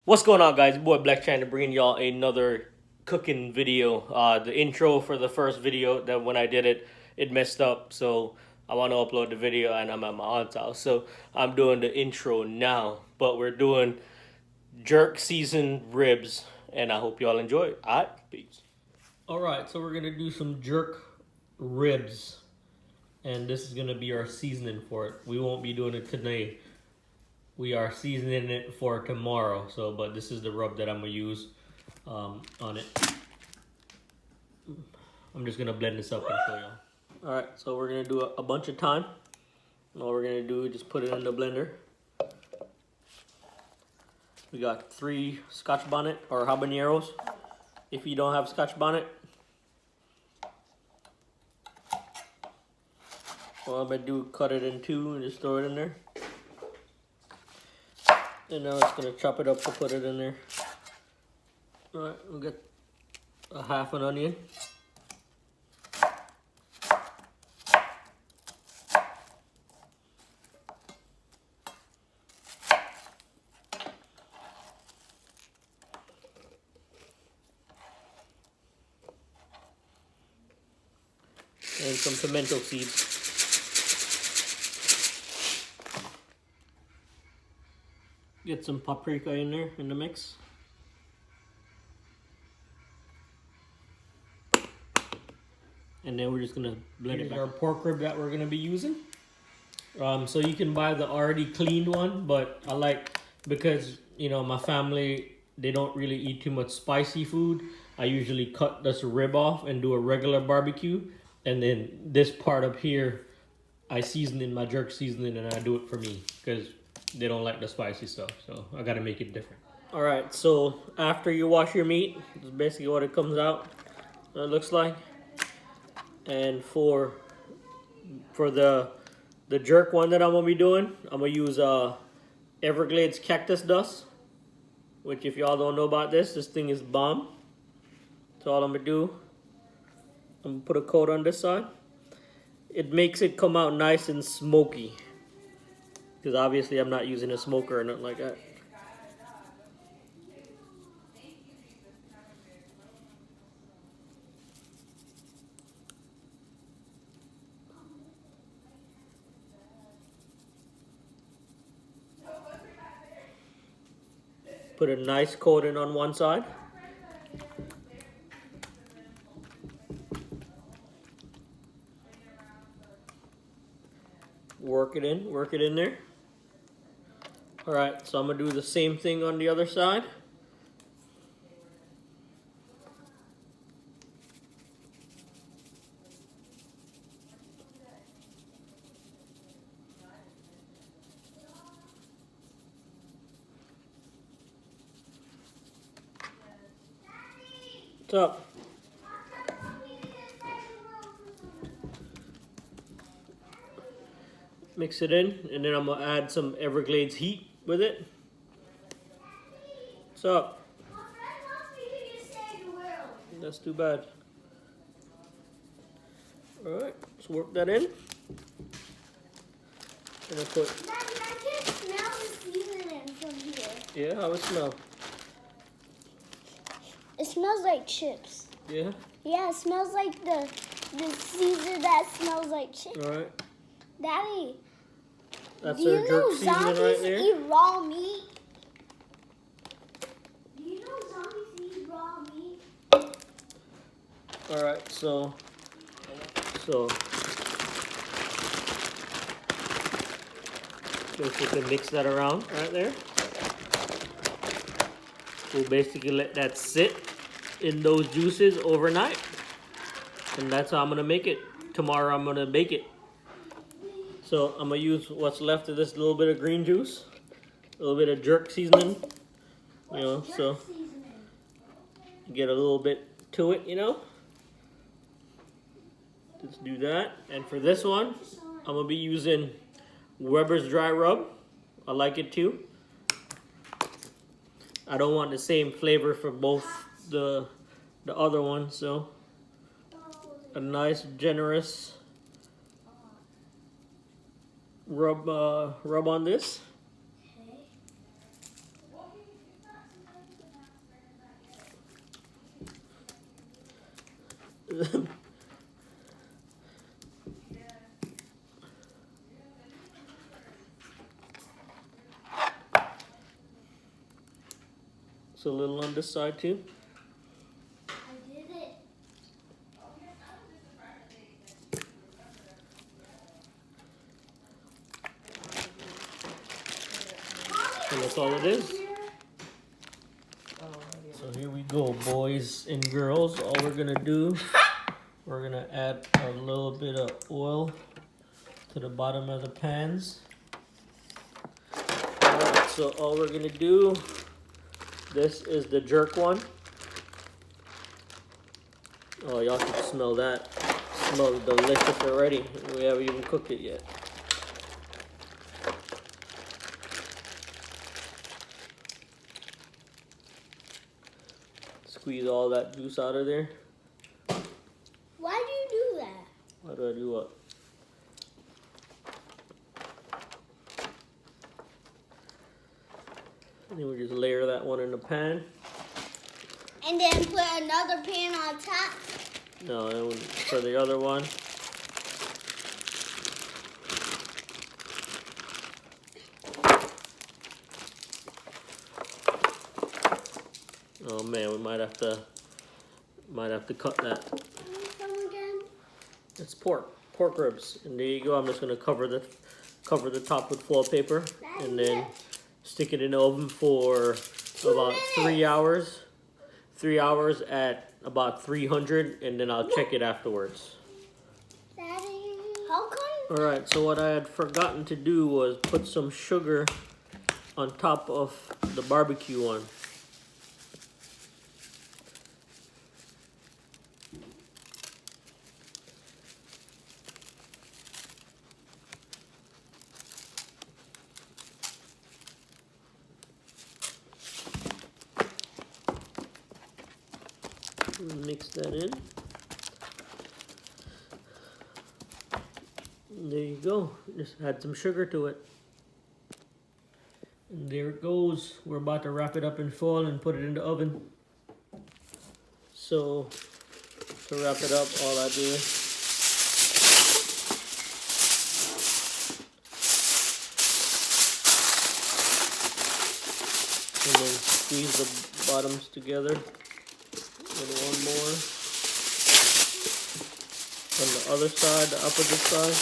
What's going on, guys? Boy Black China bringing y'all another cooking video. The intro for the first video, that when I did it, it messed up, so I want to upload the video and I'm at my aunt's house, so I'm doing the intro now. But we're doing jerk seasoned ribs, and I hope y'all enjoy it. Alright, peace. Alright, so we're gonna do some jerk ribs, and this is gonna be our seasoning for it. We won't be doing it today. We are seasoning it for tomorrow. So, but this is the rub that I'm gonna use on it. I'm just gonna blend this up and show y'all. All right, so we're gonna do a bunch of thyme. And all we're gonna do is just put it in the blender. We got 3 Scotch bonnet or habaneros. If you don't have Scotch bonnet, what I'm gonna do, cut it in 2 and just throw it in there. And now it's gonna chop it up to put it in there. All right, we'll get a half an onion. And some pimento seeds. Get some paprika in there in the mix. And then we're just gonna blend it back. Our pork rib that we're gonna be using. So you can buy the already cleaned one, but I like, because you know my family, they don't really eat too much spicy food. I usually cut this rib off and do a regular barbecue, and then this part up here, I season in my jerk seasoning, and I do it for me because they don't like the spicy stuff, so I gotta make it different. All right, so after you wash your meat, this is basically what it comes out. It looks like. And for the jerk one that I'm gonna be doing, I'm gonna use Everglades cactus dust, which, if y'all don't know about this thing is bomb. So all I'm gonna do, I'm gonna put a coat on this side. It makes it come out nice and smoky, because obviously I'm not using a smoker or nothing like that. Put a nice coating on one side. Work it in there. All right, so I'm gonna do the same thing on the other side. What's up? Mix it in, and then I'm gonna add some Everglades heat with it. What's up? That's too bad. Alright, let's work that in. And I put... Daddy, I can smell the seasoning from here. Yeah, how it smell? It smells like chips. Yeah? Yeah, it smells like the season that smells like chips. Alright. Daddy, That's do our you jerk know seasoning zombies right there. eat raw meat? Do you know zombies eat raw meat? Alright, so basically mix that around right there. We'll basically let that sit in those juices overnight. And that's how I'm gonna make it. Tomorrow I'm gonna bake it. So I'm gonna use what's left of this little bit of green juice, a little bit of jerk seasoning, you know, so get a little bit to it, you know. Let's do that. And for this one, I'm gonna be using Weber's Dry Rub. I like it too. I don't want the same flavor for both the other one, so a nice generous rub on this. It's a little on this side too. I did it. And that's all it is. So here we go, boys and girls. All we're gonna do, we're gonna add a little bit of oil to the bottom of the pans. Alright, so all we're gonna do, this is the jerk one. Oh, y'all can smell that. It smells delicious already. We haven't even cooked it yet. Squeeze all that juice out of there. Why do you do that? How do I do what? And then we just layer that one in the pan. And then put another pan on top. No, and for the other one. Oh man, we might have to cut that. Come again? It's pork ribs, and there you go. I'm just gonna cover the top with foil paper, and then stick it in the oven for about 3 hours. 3 hours at about 300, and then I'll check it afterwards. Daddy, how come? All right. So what I had forgotten to do was put some sugar on top of the barbecue one. Mix that in. And there you go. Just add some sugar to it. And there it goes. We're about to wrap it up in foil and put it in the oven. So to wrap it up, all I do and then squeeze the bottoms together. And one more on the other side, the opposite side.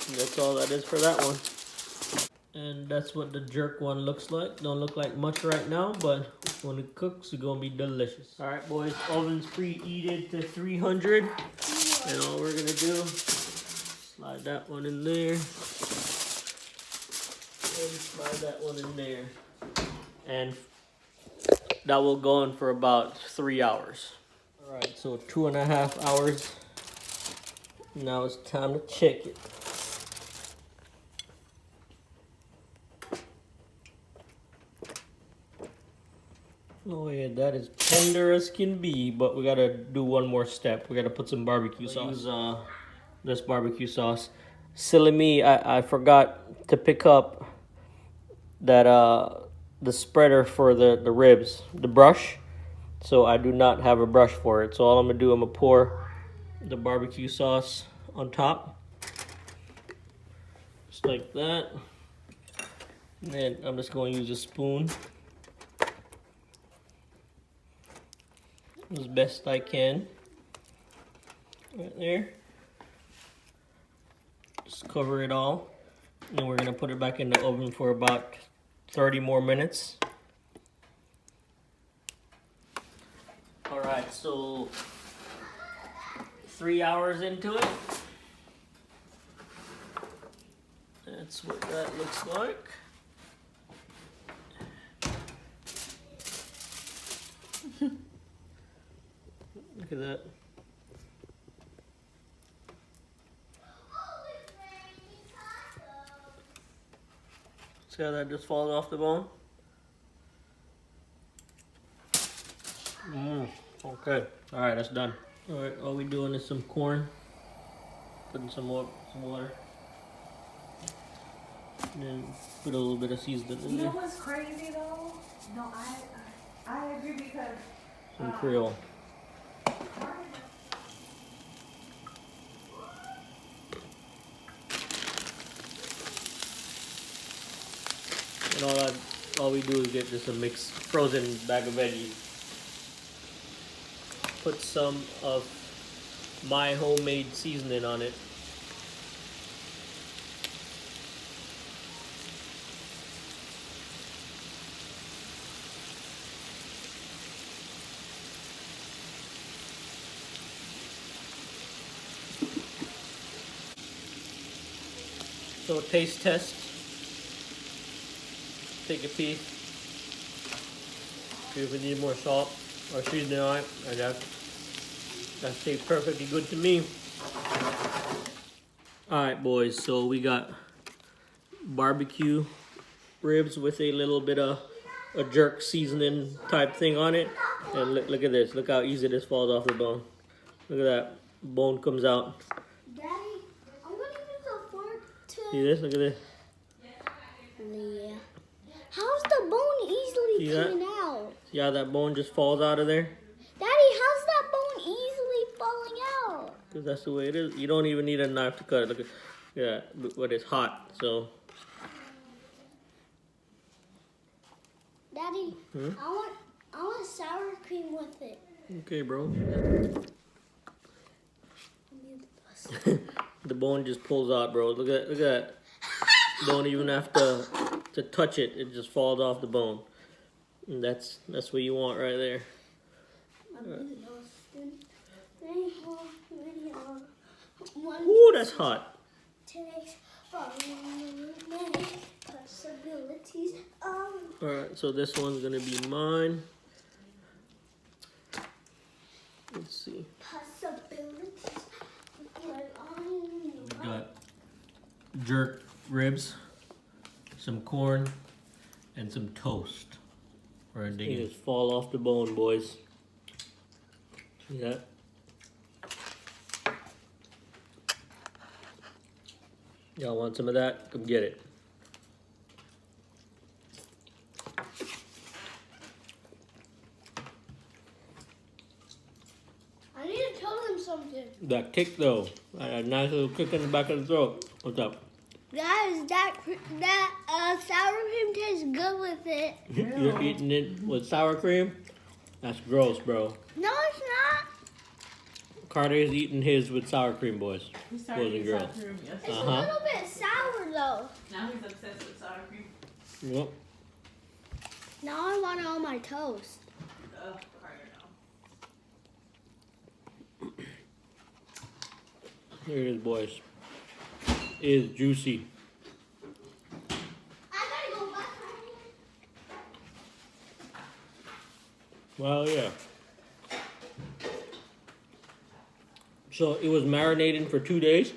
And that's all that is for that one. And that's what the jerk one looks like. Don't look like much right now, but when it cooks, it's gonna be delicious. All right, boys, oven's preheated to 300. And all we're gonna do, slide that one in there. And slide that one in there. And that will go on for about 3 hours. All right, so 2.5 hours. Now it's time to check it. Oh yeah, that is tender as can be, but we gotta do one more step. We gotta put some barbecue sauce. Use this barbecue sauce. Silly me, I forgot to pick up that the spreader for the ribs, the brush. So I do not have a brush for it. So all I'm gonna do, I'm gonna pour the barbecue sauce on top, just like that. And then I'm just going to use a spoon as best I can. Right there. Just cover it all. And then we're gonna put it back in the oven for about 30 more minutes. All right, so 3 hours into it. That's what that looks like. Look at that. See how that just falls off the bone? Okay. All right, that's done. All right, all we doing is some corn. Putting some more, some water. And put a little bit of seasoning in You know there. what's crazy though? No, I agree because Some Creole. And all we do is get just a mixed frozen bag of veggies. Put some of my homemade seasoning on it. So taste test. Take a piece. See if we need more salt or seasoning on it. And that tastes perfectly good to me. Alright boys, so we got barbecue ribs with a little bit of a jerk seasoning type thing on it. And look at this. Look how easy this falls off the bone. Look at that. Bone comes out. Daddy, I'm gonna use a fork to. See this? Look at this. Yeah. How's the bone easily See that? clean out? See how that bone just falls out of there? Daddy, how's that bone easily falling out? Because that's the way it is. You don't even need a knife to cut it. Look at that. But it's hot, so. Daddy, I want sour cream with it. Okay, bro. The bone just pulls out, bro. Look at that. Don't even have to touch it. It just falls off the bone. And that's what you want right there. Ooh, that's hot. Alright, so this one's gonna be mine. Let's see. We got jerk ribs, some corn, and some toast. For our digging. Just fall off the bone, boys. See that? Y'all want some of that? Come get it. I need to tell them something. That kick though, a nice little kick in the back of the throat. What's up? Guys, that sour cream tastes good with it. You're eating it with sour cream? That's gross, bro. No, it's not. Carter's eating his with sour cream, boys. He started Boys and eating sour girls. cream It's yesterday. a little bit sour though. Now he's obsessed with sour cream. Yep. Now I want it on my toast. Ugh, Carter, no. Here it is, boys. It is juicy. I gotta go back. Well, yeah. So it was marinating for 2 days.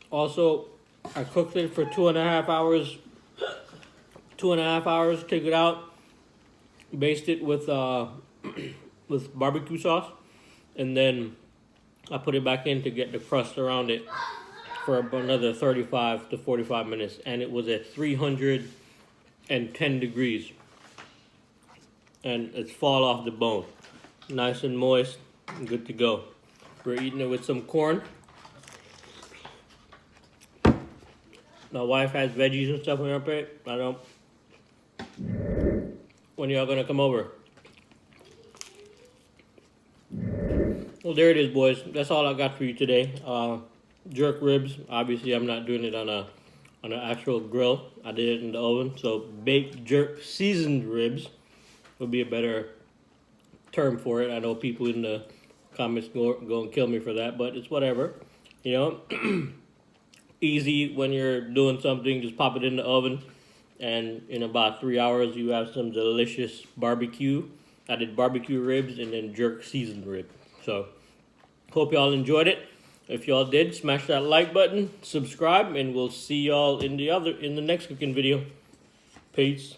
Also, I cooked it for 2.5 hours. 2.5 hours. Take it out. Baste it with with barbecue sauce, and then I put it back in to get the crust around it for another 35 to 45 minutes, and it was at 310 degrees, and it's fall off the bone, nice and moist, and good to go. We're eating it with some corn. My wife has veggies and stuff in her plate. I don't. When y'all gonna come over? Well, there it is, boys. That's all I got for you today. Jerk ribs. Obviously, I'm not doing it on an actual grill. I did it in the oven. So baked jerk seasoned ribs would be a better term for it. I know people in the comments go and kill me for that, but it's whatever. You know, easy when you're doing something. Just pop it in the oven, and in about 3 hours, you have some delicious barbecue. I did barbecue ribs and then jerk seasoned rib. So, hope y'all enjoyed it. If y'all did, smash that like button, subscribe, and we'll see y'all in the next cooking video. Peace.